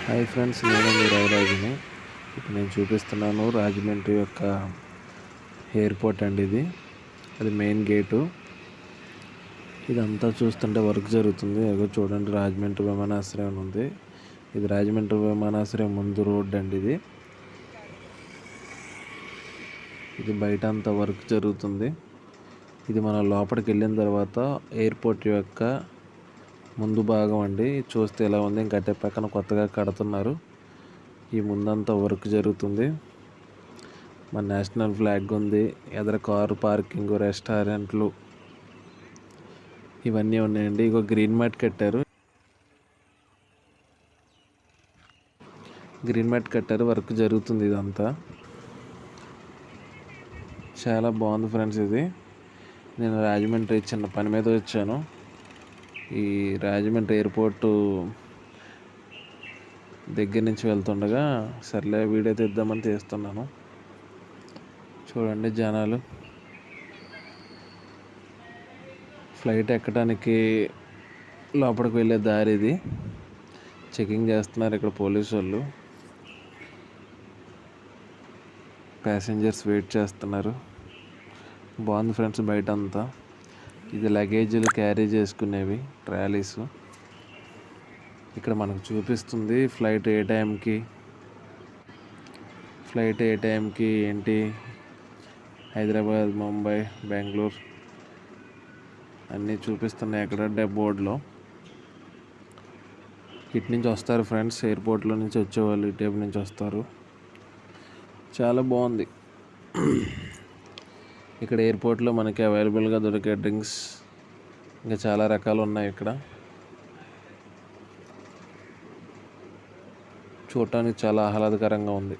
Hi friends, నేను మీ రాయరాజుని. ఇప్పుడు నేను చూపిస్తున్నాను రాజమండ్రి యొక్క ఎయిర్పోర్ట్ అండి. అది మెయిన్ గేటు. ఇదంతా చూస్తుంటే వర్క్ జరుగుతుంది. అదిగో చూడండి, రాజమండ్రి విమానాశ్రయం ఉంది. ఇది రాజమండ్రి విమానాశ్రయం ముందు రోడ్ అండి. ఇది బయట అంతా వర్క్ జరుగుతుంది. ఇది మనం లోపలికి వెళ్ళిన తర్వాత ఎయిర్పోర్ట్ యొక్క ముందు భాగం అండి. చూస్తే ఎలా ఉంది, ఇంకా అటే పక్కన కొత్తగా కడుతున్నారు. ఈ ముందంతా వర్క్ జరుగుతుంది. మన నేషనల్ ఫ్లాగ్ ఉంది. ఎదర కారు పార్కింగ్, రెస్టారెంట్లు ఇవన్నీ ఉన్నాయండి. ఇగో గ్రీన్ మ్యాట్ కట్టారు. వర్క్ జరుగుతుంది. ఇదంతా చాలా బాగుంది ఫ్రెండ్స్. ఇది నేను రాజమండ్రి చిన్న పని మీద వచ్చాను. ఈ రాజమండ్రి ఎయిర్పోర్టు దగ్గర నుంచి వెళ్తుండగా సర్లే వీడియో తీద్దామని తీస్తున్నాను. చూడండి, జనాలు ఫ్లైట్ ఎక్కడానికి లోపలికి వెళ్ళే దారి ఇది. చెకింగ్ చేస్తున్నారు ఇక్కడ పోలీసు వాళ్ళు. ప్యాసింజర్స్ వెయిట్ చేస్తున్నారు. బాగుంది ఫ్రెండ్స్ బయట అంతా. ఇది లగేజీలు క్యారీ చేసుకునేవి ట్రాలీస్. ఇక్కడ మనకు చూపిస్తుంది ఫ్లైట్ ఏ టైంకి ఏంటి, హైదరాబాద్, ముంబై, బెంగళూరు అన్నీ చూపిస్తున్నాయి అక్కడ బోర్డులో. ఇటు నుంచి వస్తారు ఫ్రెండ్స్, ఎయిర్పోర్ట్లో నుంచి వచ్చేవాళ్ళు ఇటువైపు నుంచి వస్తారు. చాలా బాగుంది. ఇక్కడ ఎయిర్పోర్ట్లో మనకి అవైలబుల్గా దొరికే డ్రింక్స్ ఇంకా చాలా రకాలు ఉన్నాయి. ఇక్కడ చూడటానికి చాలా ఆహ్లాదకరంగా ఉంది.